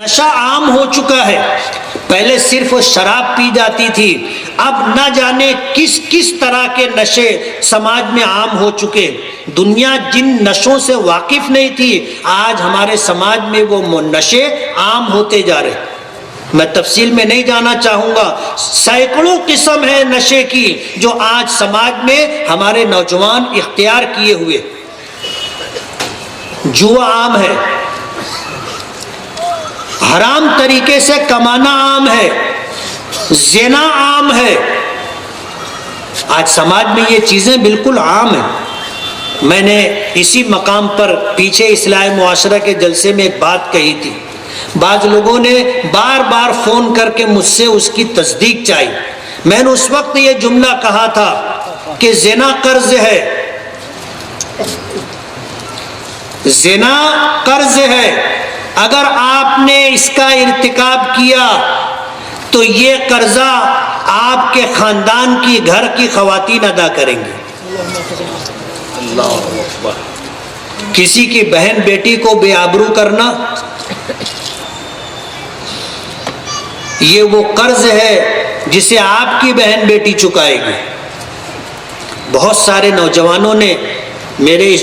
نشہ عام ہو چکا ہے. پہلے صرف شراب پی جاتی تھی، اب نہ جانے کس کس طرح کے نشے سماج میں عام ہو چکے. دنیا جن نشوں سے واقف نہیں تھی، آج ہمارے سماج میں وہ نشے عام ہوتے جا رہے. میں تفصیل میں نہیں جانا چاہوں گا، سینکڑوں قسم ہے نشے کی جو آج سماج میں ہمارے نوجوان اختیار کیے ہوئے. جوا عام ہے، حرام طریقے سے کمانا عام ہے، زنا عام ہے. آج سماج میں یہ چیزیں بالکل عام ہیں. میں نے اسی مقام پر پیچھے اصلاح معاشرہ کے جلسے میں ایک بات کہی تھی. بعض لوگوں نے بار بار فون کر کے مجھ سے اس کی تصدیق چاہی. میں نے اس وقت یہ جملہ کہا تھا کہ زنا قرض ہے، زنا قرض ہے. اگر آپ نے اس کا ارتکاب کیا تو یہ قرضہ آپ کے خاندان کی، گھر کی خواتین ادا کریں گے. اللہ اکبر. کسی کی بہن بیٹی کو بے آبرو کرنا، یہ وہ قرض ہے جسے آپ کی بہن بیٹی چکائے گی. بہت سارے نوجوانوں نے میرے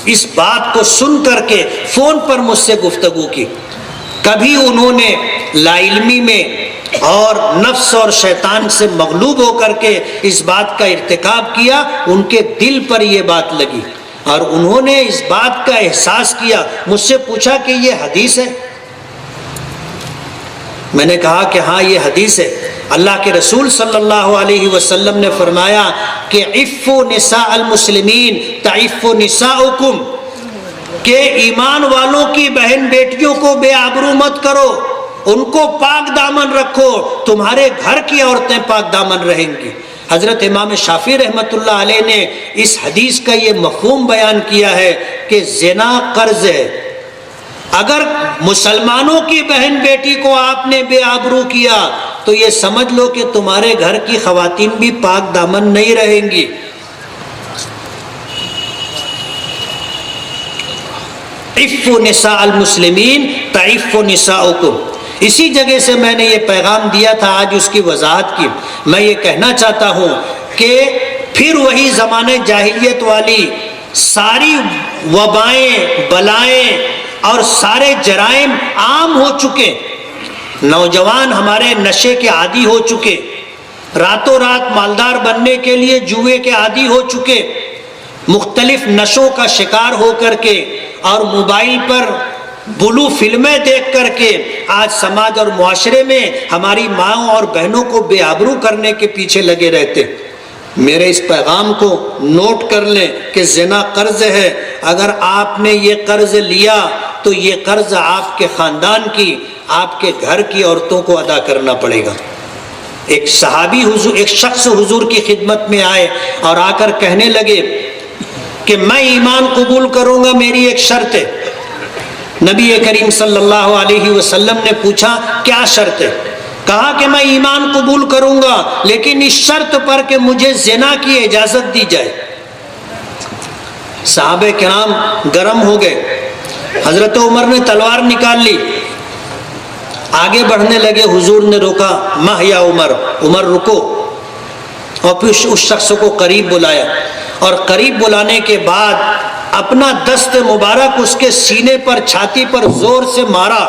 اس بات کو سن کر کے فون پر مجھ سے گفتگو کی. کبھی انہوں نے لا علمی میں اور نفس اور شیطان سے مغلوب ہو کر کے اس بات کا ارتکاب کیا، ان کے دل پر یہ بات لگی اور انہوں نے اس بات کا احساس کیا. مجھ سے پوچھا کہ یہ حدیث ہے؟ میں نے کہا کہ ہاں یہ حدیث ہے. اللہ کے رسول صلی اللہ علیہ وسلم نے فرمایا کہ عفوا نساء المسلمین تعف نساؤکم، کہ ایمان والوں کی بہن بیٹیوں کو بے آبرو مت کرو، ان کو پاک دامن رکھو، تمہارے گھر کی عورتیں پاک دامن رہیں گی. حضرت امام شافعی رحمۃ اللہ علیہ نے اس حدیث کا یہ مفہوم بیان کیا ہے کہ زنا قرض ہے. اگر مسلمانوں کی بہن بیٹی کو آپ نے بے آبرو کیا تو یہ سمجھ لو کہ تمہارے گھر کی خواتین بھی پاک دامن نہیں رہیں گی. عفوا نساء المسلمین تعف نساؤکم. اسی جگہ سے میں نے یہ پیغام دیا تھا، آج اس کی وضاحت کی. میں یہ کہنا چاہتا ہوں کہ پھر وہی زمانے جاہلیت والی ساری وبائیں، بلائیں اور سارے جرائم عام ہو چکے. نوجوان ہمارے نشے کے عادی ہو چکے، راتوں رات مالدار بننے کے لیے جوئے کے عادی ہو چکے، مختلف نشوں کا شکار ہو کر کے اور موبائل پر بلو فلمیں دیکھ کر کے آج سماج اور معاشرے میں ہماری ماؤں اور بہنوں کو بے آبرو کرنے کے پیچھے لگے رہتے. میرے اس پیغام کو نوٹ کر لیں کہ زنا قرض ہے. اگر آپ نے یہ قرض لیا تو یہ قرض آپ کے خاندان کی، آپ کے گھر کی عورتوں کو ادا کرنا پڑے گا. ایک صحابی ایک شخص حضور کی خدمت میں آئے اور آ کر کہنے لگے کہ میں ایمان قبول کروں گا، میری ایک شرط ہے. نبی کریم صلی اللہ علیہ وسلم نے پوچھا کیا شرط ہے؟ کہا کہ میں ایمان قبول کروں گا لیکن اس شرط پر کہ مجھے زنا کی اجازت دی جائے. صحابہ کرام گرم ہو گئے. حضرت عمر نے تلوار نکال لی، آگے بڑھنے لگے. حضور نے روکا، مہ یا عمر، عمر رکو. اور پھر اس شخص کو قریب بلایا اور قریب بلانے کے بعد اپنا دست مبارک اس کے سینے پر، چھاتی پر زور سے مارا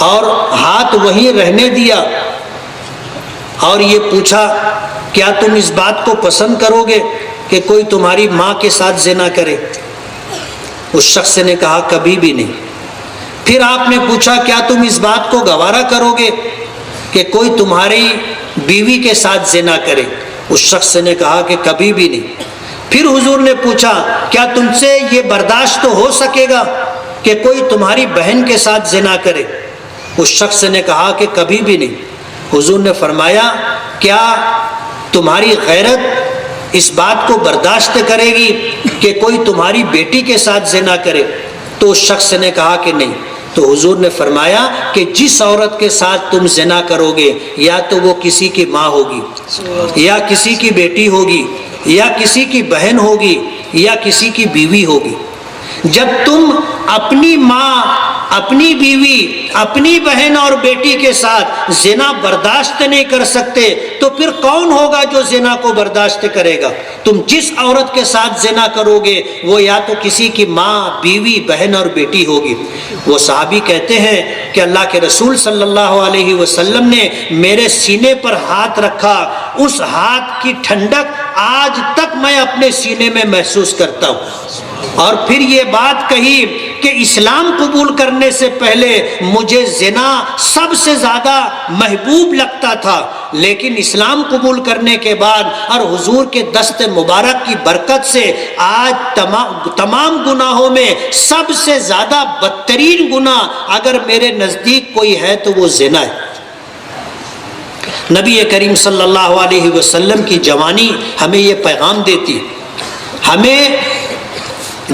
اور ہاتھ وہیں رہنے دیا اور یہ پوچھا کیا تم اس بات کو پسند کرو گے کہ کوئی تمہاری ماں کے ساتھ زنا کرے؟ اس شخص نے کہا کبھی بھی نہیں. پھر آپ نے پوچھا کیا تم اس بات کو گوارا کرو گے کہ کوئی تمہاری بیوی کے ساتھ زنا کرے؟ اس شخص نے کہا کہ کبھی بھی نہیں. پھر حضور نے پوچھا کیا تم سے یہ برداشت تو ہو سکے گا کہ کوئی تمہاری بہن کے ساتھ زنا کرے؟ اس شخص نے کہا کہ کبھی بھی نہیں. حضور نے فرمایا کیا تمہاری غیرت اس بات کو برداشت کرے گی کہ کوئی تمہاری بیٹی کے ساتھ زنا کرے؟ تو اس شخص نے کہا کہ نہیں. تو حضور نے فرمایا کہ جس عورت کے ساتھ تم زنا کرو گے یا تو وہ کسی کی ماں ہوگی یا کسی کی بیٹی ہوگی یا کسی کی بہن ہوگی یا کسی کی بیوی ہوگی. جب تم اپنی ماں، اپنی بیوی، اپنی بہن اور بیٹی کے ساتھ زنا برداشت نہیں کر سکتے تو پھر کون ہوگا جو زنا کو برداشت کرے گا؟ تم جس عورت کے ساتھ زنا کرو گے وہ یا تو کسی کی ماں، بیوی، بہن اور بیٹی ہوگی۔ وہ صحابی کہتے ہیں کہ اللہ کے رسول صلی اللہ علیہ وسلم نے میرے سینے پر ہاتھ رکھا، اس ہاتھ کی ٹھنڈک آج تک میں اپنے سینے میں محسوس کرتا ہوں۔ اور پھر یہ بات کہی کہ اسلام قبول کرنے سے پہلے مجھے زنا سب سے زیادہ محبوب لگتا تھا، لیکن اسلام قبول کرنے کے بعد اور حضور کے دست مبارک کی برکت سے آج تمام گناہوں میں سب سے زیادہ بدترین گناہ اگر میرے نزدیک کوئی ہے تو وہ زنا ہے۔ نبی کریم صلی اللہ علیہ وسلم کی جوانی ہمیں یہ پیغام دیتی، ہمیں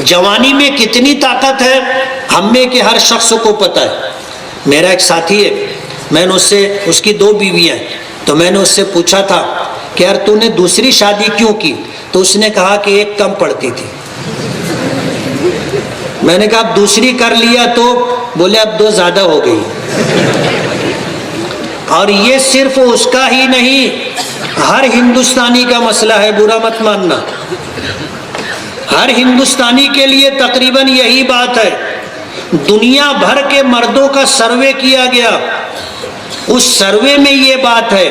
جوانی میں کتنی طاقت ہے ہم میں کہ ہر شخص کو پتہ ہے۔ میرا ایک ساتھی ہے، میں نے اس کی 2 بیویاں ہیں، تو میں نے اس سے پوچھا تھا کہ یار تو نے دوسری شادی کیوں کی؟ تو اس نے کہا کہ ایک کم پڑتی تھی۔ میں نے کہا اب دوسری کر لیا تو؟ بولے اب 2 زیادہ ہو گئی۔ اور یہ صرف اس کا ہی نہیں، ہر ہندوستانی کا مسئلہ ہے، برا مت ماننا۔ ہر ہندوستانی کے لیے تقریباً یہی بات ہے۔ دنیا بھر کے مردوں کا سروے کیا گیا، اس سروے میں یہ بات ہے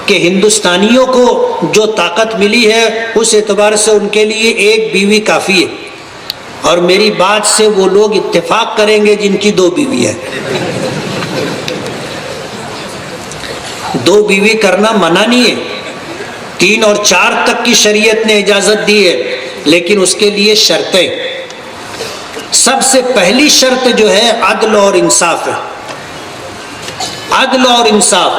کہ ہندوستانیوں کو جو طاقت ملی ہے اس اعتبار سے ان کے لیے ایک بیوی کافی ہے۔ اور میری بات سے وہ لوگ اتفاق کریں گے جن کی 2 بیوی ہے۔ 2 بیوی کرنا منع نہیں ہے، 3 اور 4 تک کی شریعت نے اجازت دی ہے، لیکن اس کے لیے شرطیں۔ سب سے پہلی شرط جو ہے عدل اور انصاف ہے۔ عدل اور انصاف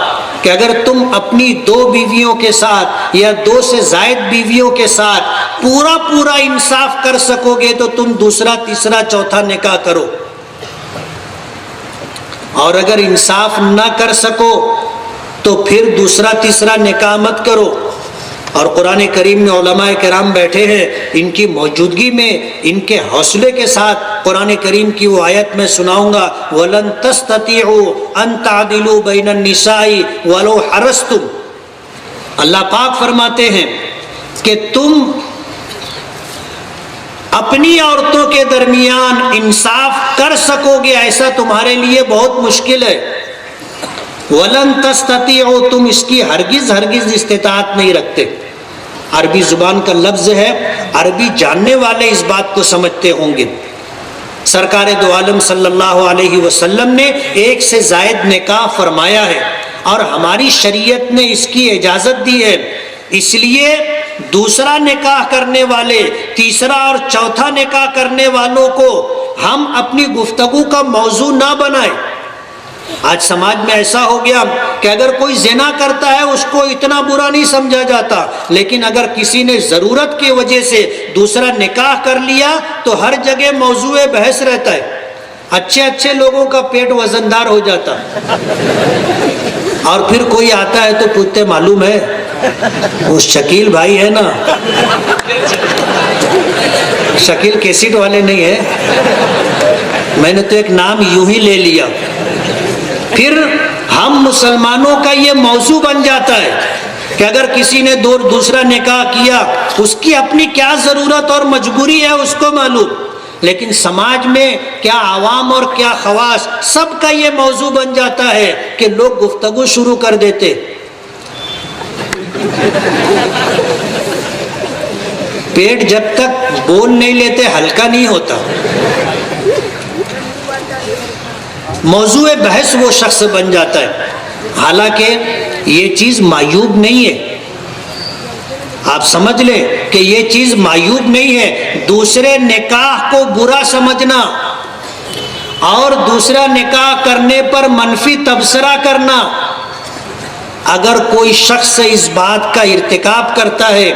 کہ اگر تم اپنی 2 بیویوں کے ساتھ یا 2 سے زائد بیویوں کے ساتھ پورا انصاف کر سکو گے تو تم دوسرا، تیسرا، چوتھا نکاح کرو، اور اگر انصاف نہ کر سکو تو پھر دوسرا، تیسرا نکاح مت کرو۔ اور قرآن کریم میں علماء کرام بیٹھے ہیں، ان کی موجودگی میں ان کے حوصلے کے ساتھ قرآن کریم کی وہ آیت میں سناؤں گا، وَلَن تَسْتَطِيعُوا أَن تَعْدِلُوا بَيْنَ النِّسَاءِ وَلَوْ حَرَصْتُمْ۔ اللہ پاک فرماتے ہیں کہ تم اپنی عورتوں کے درمیان انصاف کر سکو گے ایسا تمہارے لیے بہت مشکل ہے۔ وَلَن تَسْتَطِيعُوا، تم اس کی ہرگز استطاعت نہیں رکھتے۔ عربی زبان کا لفظ ہے، عربی جاننے والے اس بات کو سمجھتے ہوں گے۔ سرکار دو عالم صلی اللہ علیہ وسلم نے 1 سے زائد نکاح فرمایا ہے اور ہماری شریعت نے اس کی اجازت دی ہے۔ اس لیے دوسرا نکاح کرنے والے، تیسرا اور چوتھا نکاح کرنے والوں کو ہم اپنی گفتگو کا موضوع نہ بنائیں۔ آج سماج میں ایسا ہو گیا کہ اگر کوئی زنا کرتا ہے اس کو اتنا برا نہیں سمجھا جاتا، لیکن اگر کسی نے ضرورت کی وجہ سے دوسرا نکاح کر لیا تو ہر جگہ موضوع بحث رہتا ہے۔ اچھے لوگوں کا پیٹ وزندار ہو جاتا، اور پھر کوئی آتا ہے تو پوچھتے معلوم ہے وہ شکیل بھائی ہے نا، شکیل کیسٹ والے نہیں ہے، میں نے تو ایک نام یوں ہی لے لیا۔ پھر ہم مسلمانوں کا یہ موضوع بن جاتا ہے کہ اگر کسی نے دوسرا نکاح کیا اس کی اپنی کیا ضرورت اور مجبوری ہے اس کو معلوم، لیکن سماج میں کیا عوام اور کیا خواص سب کا یہ موضوع بن جاتا ہے کہ لوگ گفتگو شروع کر دیتے۔ پیٹ جب تک بول نہیں لیتے ہلکا نہیں ہوتا۔ موضوع بحث وہ شخص بن جاتا ہے، حالانکہ یہ چیز معیوب نہیں ہے۔ آپ سمجھ لیں کہ یہ چیز معیوب نہیں ہے۔ دوسرے نکاح کو برا سمجھنا اور دوسرا نکاح کرنے پر منفی تبصرہ کرنا، اگر کوئی شخص اس بات کا ارتکاب کرتا ہے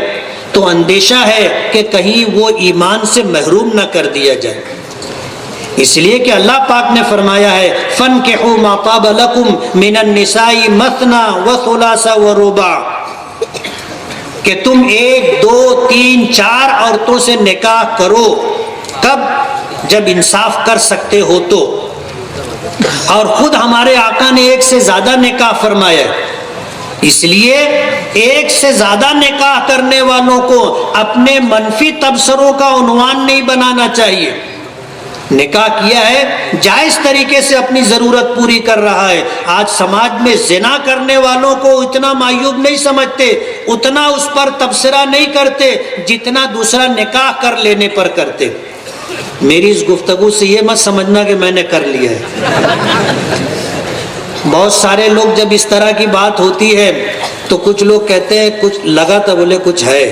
تو اندیشہ ہے کہ کہیں وہ ایمان سے محروم نہ کر دیا جائے۔ اس لیے کہ اللہ پاک نے فرمایا ہے فَانْكِحُوا مَا طَابَ لَكُم مِّنَ النِّسَاءِ مَثْنَىٰ وَثُلَاثَ وَرُبَاعَ، کہ تم 1، 2، 3، 4 عورتوں سے نکاح کرو۔ کب؟ جب انصاف کر سکتے ہو تو. اور خود ہمارے آقا نے ایک سے زیادہ نکاح فرمایا ہے، اس لیے ایک سے زیادہ نکاح کرنے والوں کو اپنے منفی تبصروں کا عنوان نہیں بنانا چاہیے. نکاح کیا ہے جائز طریقے سے اپنی ضرورت پوری کر رہا ہے. آج سماج میں زنا کرنے والوں کو اتنا معیوب نہیں سمجھتے، اتنا اس پر تبصرہ نہیں کرتے جتنا دوسرا نکاح کر لینے پر کرتے. میری اس گفتگو سے یہ مت سمجھنا کہ میں نے کر لیا ہے. بہت سارے لوگ جب اس طرح کی بات ہوتی ہے تو کچھ لوگ کہتے ہیں کچھ لگا تو بولے کچھ ہے،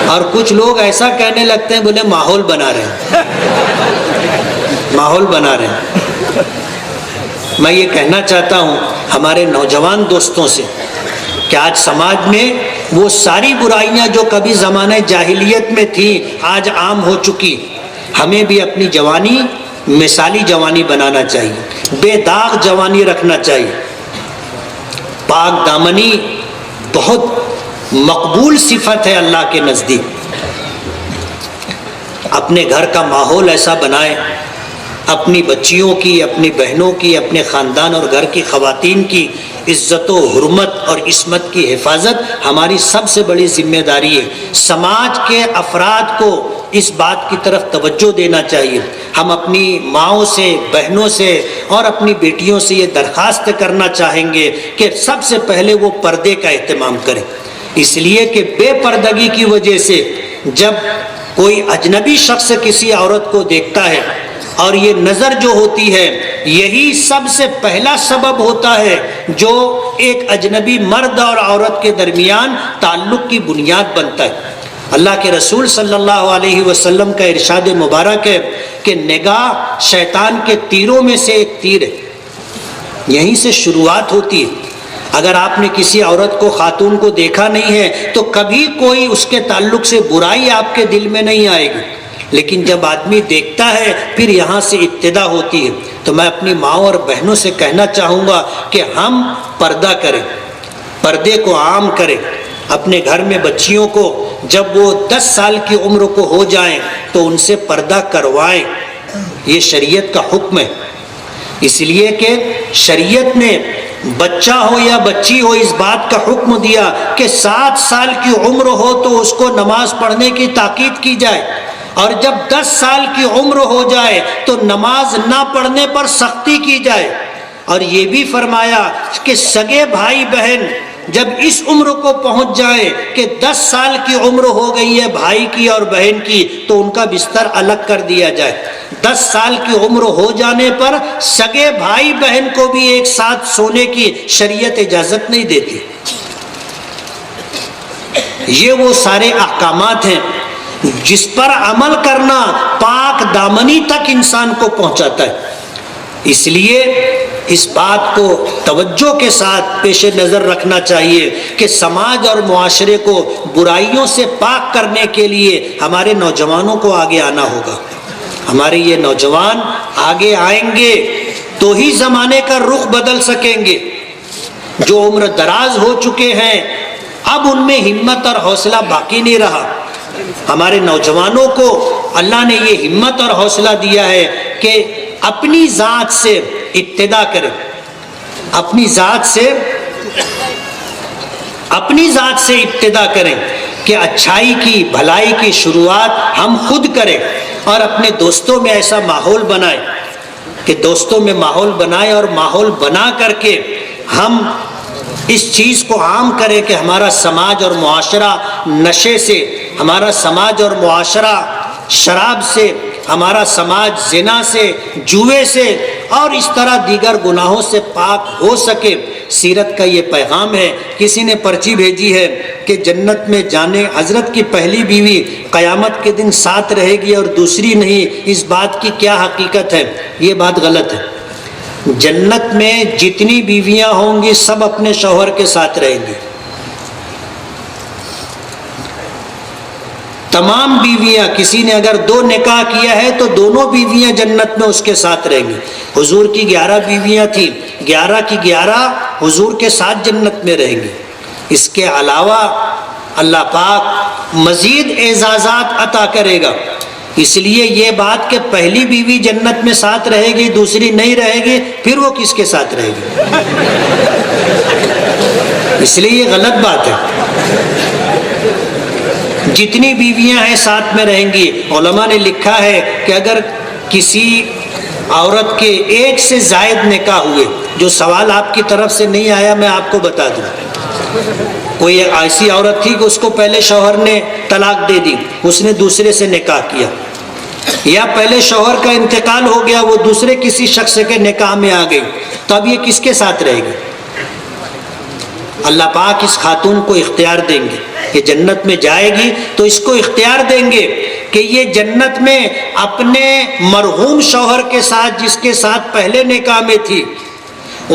اور کچھ لوگ ایسا کہنے لگتے ہیں بولے ماحول بنا رہے ہیں، ماحول بنا رہے ہیں. میں یہ کہنا چاہتا ہوں ہمارے نوجوان دوستوں سے کہ آج سماج میں وہ ساری برائیاں جو کبھی زمانہ جاہلیت میں تھیں آج عام ہو چکی. ہمیں بھی اپنی جوانی مثالی جوانی بنانا چاہیے، بے داغ جوانی رکھنا چاہیے. پاک دامنی بہت مقبول صفت ہے اللہ کے نزدیک. اپنے گھر کا ماحول ایسا بنائیں، اپنی بچیوں کی، اپنی بہنوں کی، اپنے خاندان اور گھر کی خواتین کی عزت و حرمت اور عصمت کی حفاظت ہماری سب سے بڑی ذمہ داری ہے. سماج کے افراد کو اس بات کی طرف توجہ دینا چاہیے. ہم اپنی ماؤں سے، بہنوں سے اور اپنی بیٹیوں سے یہ درخواست کرنا چاہیں گے کہ سب سے پہلے وہ پردے کا اہتمام کریں، اس لیے کہ بے پردگی کی وجہ سے جب کوئی اجنبی شخص کسی عورت کو دیکھتا ہے اور یہ نظر جو ہوتی ہے یہی سب سے پہلا سبب ہوتا ہے جو ایک اجنبی مرد اور عورت کے درمیان تعلق کی بنیاد بنتا ہے. اللہ کے رسول صلی اللہ علیہ وسلم کا ارشاد مبارک ہے کہ نگاہ شیطان کے تیروں میں سے ایک تیر ہے، یہیں سے شروعات ہوتی ہے. اگر آپ نے کسی عورت کو، خاتون کو دیکھا نہیں ہے تو کبھی کوئی اس کے تعلق سے برائی آپ کے دل میں نہیں آئے گی، لیکن جب آدمی دیکھتا ہے پھر یہاں سے ابتدا ہوتی ہے. تو میں اپنی ماؤں اور بہنوں سے کہنا چاہوں گا کہ ہم پردہ کریں، پردے کو عام کریں. اپنے گھر میں بچیوں کو جب وہ 10 سال کی عمر کو ہو جائیں تو ان سے پردہ کروائیں. یہ شریعت کا حکم ہے، اس لیے کہ شریعت نے بچہ ہو یا بچی ہو اس بات کا حکم دیا کہ 7 سال کی عمر ہو تو اس کو نماز پڑھنے کی تاکید کی جائے، اور جب 10 سال کی عمر ہو جائے تو نماز نہ پڑھنے پر سختی کی جائے. اور یہ بھی فرمایا کہ سگے بھائی بہن جب اس عمر کو پہنچ جائے کہ 10 سال کی عمر ہو گئی ہے بھائی کی اور بہن کی تو ان کا بستر الگ کر دیا جائے. 10 سال کی عمر ہو جانے پر سگے بھائی بہن کو بھی ایک ساتھ سونے کی شریعت اجازت نہیں دیتی. یہ وہ سارے احکامات ہیں جس پر عمل کرنا پاک دامنی تک انسان کو پہنچاتا ہے. اس لیے اس بات کو توجہ کے ساتھ پیش نظر رکھنا چاہیے کہ سماج اور معاشرے کو برائیوں سے پاک کرنے کے لیے ہمارے نوجوانوں کو آگے آنا ہوگا. ہمارے یہ نوجوان آگے آئیں گے تو ہی زمانے کا رخ بدل سکیں گے. جو عمر دراز ہو چکے ہیں اب ان میں ہمت اور حوصلہ باقی نہیں رہا. ہمارے نوجوانوں کو اللہ نے یہ ہمت اور حوصلہ دیا ہے کہ اپنی ذات سے ابتدا کریں، اپنی ذات سے ابتدا کریں کہ اچھائی کی، بھلائی کی شروعات ہم خود کریں اور اپنے دوستوں میں ایسا ماحول بنائیں کہ دوستوں میں ماحول بنائیں اور ماحول بنا کر کے ہم اس چیز کو عام کریں کہ ہمارا سماج اور معاشرہ نشے سے، ہمارا سماج اور معاشرہ شراب سے، ہمارا سماج زنا سے، جوئے سے اور اس طرح دیگر گناہوں سے پاک ہو سکے. سیرت کا یہ پیغام ہے. کسی نے پرچی بھیجی ہے کہ جنت میں جانے حضرت کی پہلی بیوی قیامت کے دن ساتھ رہے گی اور دوسری نہیں. اس بات کی کیا حقیقت ہے؟ یہ بات غلط ہے. جنت میں جتنی بیویاں ہوں گی سب اپنے شوہر کے ساتھ رہیں گی. تمام بیویاں، کسی نے اگر 2 نکاح کیا ہے تو دونوں بیویاں جنت میں اس کے ساتھ رہیں گی. حضور کی 11 بیویاں تھیں، 11 کی 11 حضور کے ساتھ جنت میں رہیں گی. اس کے علاوہ اللہ پاک مزید اعزازات عطا کرے گا. اس لیے یہ بات کہ پہلی بیوی جنت میں ساتھ رہے گی دوسری نہیں رہے گی، پھر وہ کس کے ساتھ رہے گی؟ اس لیے یہ غلط بات ہے۔ جتنی بیویاں ہیں ساتھ میں رہیں گی۔ علماء نے لکھا ہے کہ اگر کسی عورت کے ایک سے زائد نکاح ہوئے، جو سوال آپ کی طرف سے نہیں آیا میں آپ کو بتا دوں، کوئی ایسی عورت تھی کہ اس کو پہلے شوہر نے طلاق دے دی، اس نے دوسرے سے نکاح کیا، یا پہلے شوہر کا انتقال ہو گیا وہ دوسرے کسی شخص کے نکاح میں آ گئی، تو اب یہ کس کے ساتھ رہے گی؟ اللہ پاک اس خاتون کو اختیار دیں گے کہ جنت میں جائے گی تو اس کو اختیار دیں گے کہ یہ جنت میں اپنے مرحوم شوہر کے ساتھ، جس کے ساتھ پہلے نکاح میں تھی،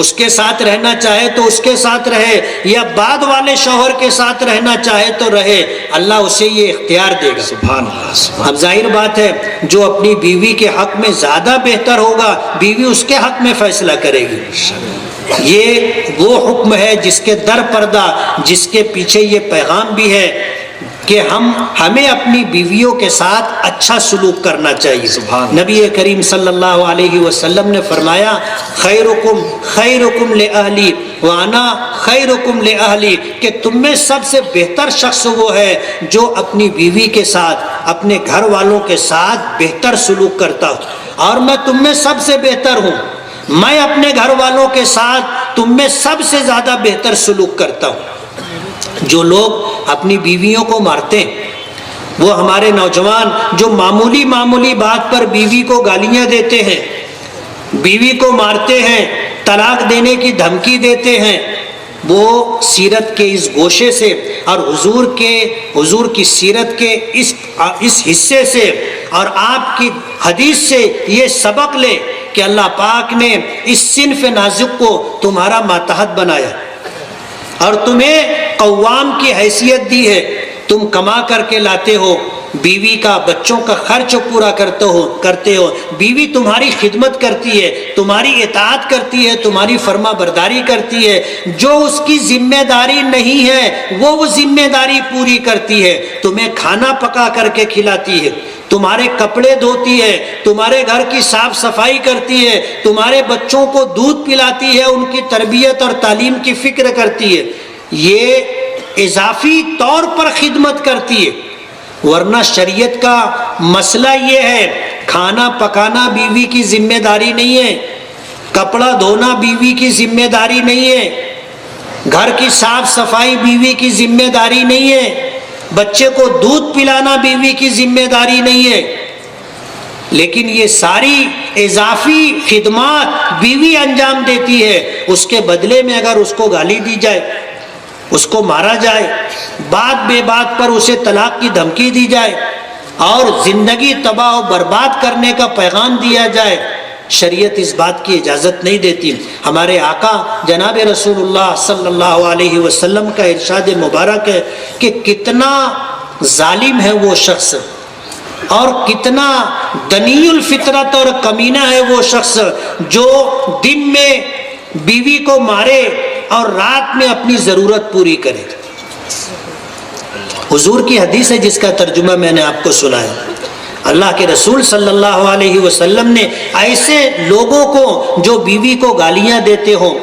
اس کے ساتھ رہنا چاہے تو اس کے ساتھ رہے، یا بعد والے شوہر کے ساتھ رہنا چاہے تو رہے، اللہ اسے یہ اختیار دے گا۔ سبحان اللہ۔ اب ظاہر بات ہے جو اپنی بیوی کے حق میں زیادہ بہتر ہوگا، بیوی اس کے حق میں فیصلہ کرے گی۔ یہ وہ حکم ہے جس کے در پردہ، جس کے پیچھے یہ پیغام بھی ہے کہ ہمیں اپنی بیویوں کے ساتھ اچھا سلوک کرنا چاہیے۔ نبی کریم صلی اللہ علیہ وسلم نے فرمایا خیرکم لأہلی وانا خیرکم لأہلی، کہ تم میں سب سے بہتر شخص وہ ہے جو اپنی بیوی کے ساتھ، اپنے گھر والوں کے ساتھ بہتر سلوک کرتا ہوں، اور میں تم میں سب سے بہتر ہوں، میں اپنے گھر والوں کے ساتھ تم میں سب سے زیادہ بہتر سلوک کرتا ہوں۔ جو لوگ اپنی بیویوں کو مارتے ہیں، وہ ہمارے نوجوان جو معمولی بات پر بیوی کو گالیاں دیتے ہیں، بیوی کو مارتے ہیں، طلاق دینے کی دھمکی دیتے ہیں، وہ سیرت کے اس گوشے سے اور حضور کی سیرت کے اس حصے سے اور آپ کی حدیث سے یہ سبق لے کہ اللہ پاک نے اس صنف نازک کو تمہارا ماتحت بنایا اور تمہیں قوام کی حیثیت دی ہے، تم کما کر کے لاتے ہو، بیوی کا بچوں کا خرچ پورا کرتے ہو، بیوی تمہاری خدمت کرتی ہے، تمہاری اطاعت کرتی ہے، تمہاری فرما برداری کرتی ہے، جو اس کی ذمہ داری نہیں ہے وہ ذمہ داری پوری کرتی ہے، تمہیں کھانا پکا کر کے کھلاتی ہے، تمہارے کپڑے دھوتی ہے، تمہارے گھر کی صاف صفائی کرتی ہے، تمہارے بچوں کو دودھ پلاتی ہے، ان کی تربیت اور تعلیم کی فکر کرتی ہے، یہ اضافی طور پر خدمت کرتی ہے۔ ورنہ شریعت کا مسئلہ یہ ہے، کھانا پکانا بیوی کی ذمہ داری نہیں ہے، کپڑا دھونا بیوی کی ذمہ داری نہیں ہے، گھر کی صاف صفائی بیوی کی ذمہ داری نہیں ہے، بچے کو دودھ پلانا بیوی کی ذمہ داری نہیں ہے، لیکن یہ ساری اضافی خدمات بیوی انجام دیتی ہے۔ اس کے بدلے میں اگر اس کو گالی دی جائے، اس کو مارا جائے، بات بے بات پر اسے طلاق کی دھمکی دی جائے اور زندگی تباہ و برباد کرنے کا پیغام دیا جائے، شریعت اس بات کی اجازت نہیں دیتی۔ ہمارے آقا جناب رسول اللہ صلی اللہ علیہ وسلم کا ارشاد مبارک ہے کہ کتنا ظالم ہے وہ شخص اور کتنا دنی الفطرت اور کمینہ ہے وہ شخص جو دن میں بیوی کو مارے اور رات میں اپنی ضرورت پوری کرے۔ حضور کی حدیث ہے جس کا ترجمہ میں نے آپ کو سنایا۔ اللہ کے رسول صلی اللہ علیہ وسلم نے ایسے لوگوں کو جو بیوی کو گالیاں دیتے ہوں،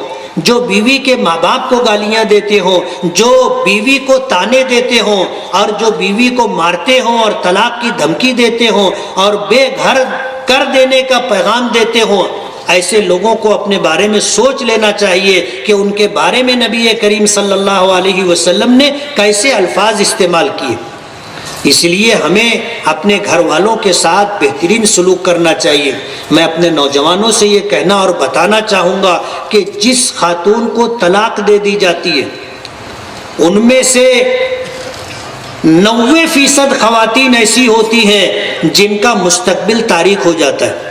جو بیوی کے ماں باپ کو گالیاں دیتے ہوں، جو بیوی کو تانے دیتے ہوں اور جو بیوی کو مارتے ہوں اور طلاق کی دھمکی دیتے ہوں اور بے گھر کر دینے کا پیغام دیتے ہوں، ایسے لوگوں کو اپنے بارے میں سوچ لینا چاہیے کہ ان کے بارے میں نبی کریم صلی اللہ علیہ وسلم نے کیسے الفاظ استعمال کیے۔ اس لیے ہمیں اپنے گھر والوں کے ساتھ بہترین سلوک کرنا چاہیے۔ میں اپنے نوجوانوں سے یہ کہنا اور بتانا چاہوں گا کہ جس خاتون کو طلاق دے دی جاتی ہے ان میں سے 90% خواتین ایسی ہوتی ہیں جن کا مستقبل تاریک ہو جاتا ہے،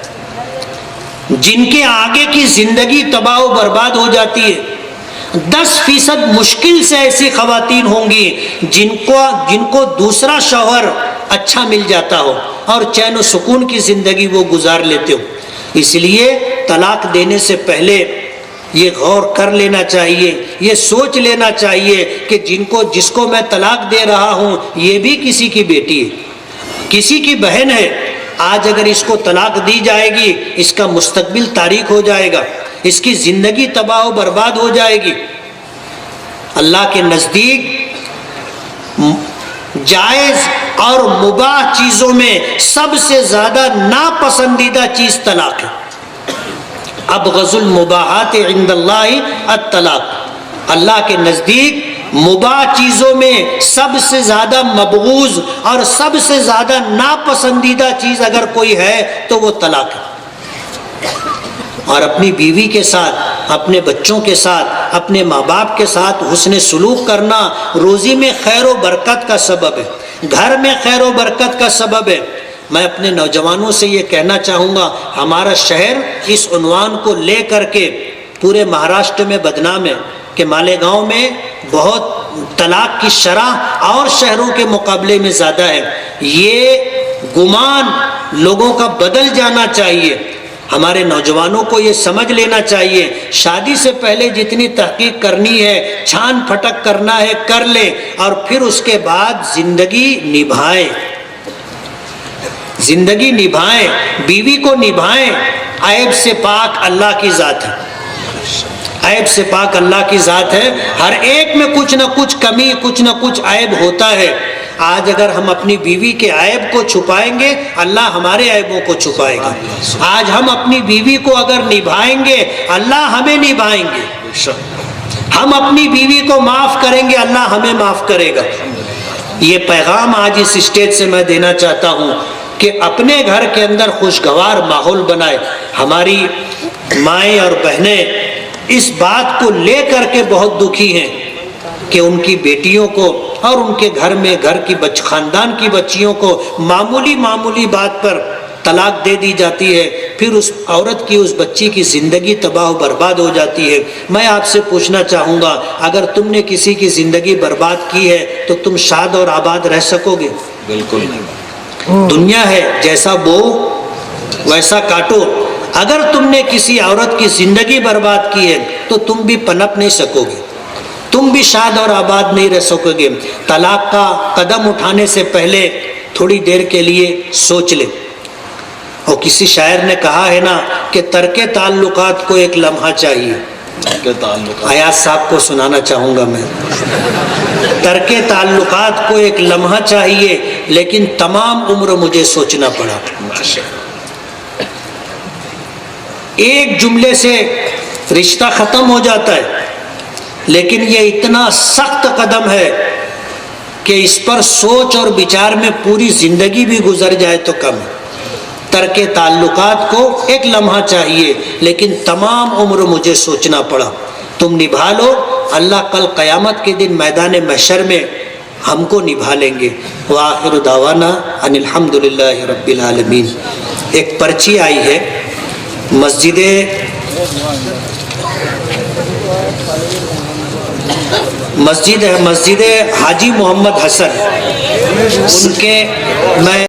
جن کے آگے کی زندگی تباہ و برباد ہو جاتی ہے۔ 10% مشکل سے ایسی خواتین ہوں گی جن کو دوسرا شوہر اچھا مل جاتا ہو اور چین و سکون کی زندگی وہ گزار لیتے ہو۔ اس لیے طلاق دینے سے پہلے یہ غور کر لینا چاہیے، یہ سوچ لینا چاہیے کہ جس کو میں طلاق دے رہا ہوں یہ بھی کسی کی بیٹی ہے، کسی کی بہن ہے، آج اگر اس کو طلاق دی جائے گی اس کا مستقبل تاریک ہو جائے گا، اس کی زندگی تباہ و برباد ہو جائے گی۔ اللہ کے نزدیک جائز اور مباح چیزوں میں سب سے زیادہ ناپسندیدہ چیز طلاق ہے۔ ابغض المباحات عند اللہ الطلاق، اللہ کے نزدیک مباح چیزوں میں سب سے زیادہ مبغوض اور سب سے زیادہ ناپسندیدہ چیز اگر کوئی ہے تو وہ طلاق ہے۔ اور اپنی بیوی کے ساتھ، اپنے بچوں کے ساتھ، اپنے ماں باپ کے ساتھ حسن سلوک کرنا روزی میں خیر و برکت کا سبب ہے، گھر میں خیر و برکت کا سبب ہے۔ میں اپنے نوجوانوں سے یہ کہنا چاہوں گا، ہمارا شہر اس عنوان کو لے کر کے پورے مہاراشٹر میں بدنام ہے کہ مالیگاؤں میں بہت طلاق کی شرح اور شہروں کے مقابلے میں زیادہ ہے۔ یہ گمان لوگوں کا بدل جانا چاہیے۔ ہمارے نوجوانوں کو یہ سمجھ لینا چاہیے، شادی سے پہلے جتنی تحقیق کرنی ہے، چھان پھٹک کرنا ہے کر لے، اور پھر اس کے بعد زندگی نبھائیں، زندگی نبھائیں، بیوی کو نبھائیں۔ عیب سے پاک اللہ کی ذات ہے، عیب سے پاک اللہ کی ذات ہے۔ ہر ایک میں کچھ نہ کچھ کمی، کچھ نہ کچھ عیب ہوتا ہے۔ آج اگر ہم اپنی بیوی کے عیب کو چھپائیں گے، اللہ ہمارے عیبوں کو چھپائے گا۔ آج ہم اپنی بیوی کو اگر نبھائیں گے، اللہ ہمیں نبھائیں گے۔ ہم اپنی بیوی کو معاف کریں گے، اللہ ہمیں معاف کرے گا۔ یہ پیغام آج اس اسٹیج سے میں دینا چاہتا ہوں کہ اپنے گھر کے اندر خوشگوار ماحول بنائے۔ ہماری مائیں اور بہنیں اس بات کو لے کر کے بہت دکھی ہیں کہ ان کی بیٹیوں کو اور ان کے گھر میں گھر کی خاندان کی بچیوں کو معمولی معمولی بات پر طلاق دے دی جاتی ہے، پھر اس عورت کی، اس بچی کی زندگی تباہ و برباد ہو جاتی ہے۔ میں آپ سے پوچھنا چاہوں گا، اگر تم نے کسی کی زندگی برباد کی ہے تو تم شاد اور آباد رہ سکو گے؟ بالکل نہیں۔ دنیا ہے، جیسا بو ویسا کاٹو۔ اگر تم نے کسی عورت کی زندگی برباد کی ہے تو تم بھی پنپ نہیں سکو گے، تم بھی شاد اور آباد نہیں رہ سکو گے۔ طلاق کا قدم اٹھانے سے پہلے تھوڑی دیر کے لیے سوچ لے۔ اور کسی شاعر نے کہا ہے نا کہ ترک تعلقات کو ایک لمحہ چاہیے۔ ایاز صاحب کو سنانا چاہوں گا میں، ترک تعلقات کو ایک لمحہ چاہیے لیکن تمام عمر مجھے سوچنا پڑا۔ ایک جملے سے رشتہ ختم ہو جاتا ہے، لیکن یہ اتنا سخت قدم ہے کہ اس پر سوچ اور بچار میں پوری زندگی بھی گزر جائے تو کم ہے۔ ترک تعلقات کو ایک لمحہ چاہیے لیکن تمام عمر مجھے سوچنا پڑا۔ تم نبھا لو، اللہ کل قیامت کے دن میدان محشر میں ہم کو نبھا لیں گے۔ وآخر دعوانا ان الحمدللہ رب العالمین۔ ایک پرچی آئی ہے مسجد حاجی محمد حسن، ان کے میں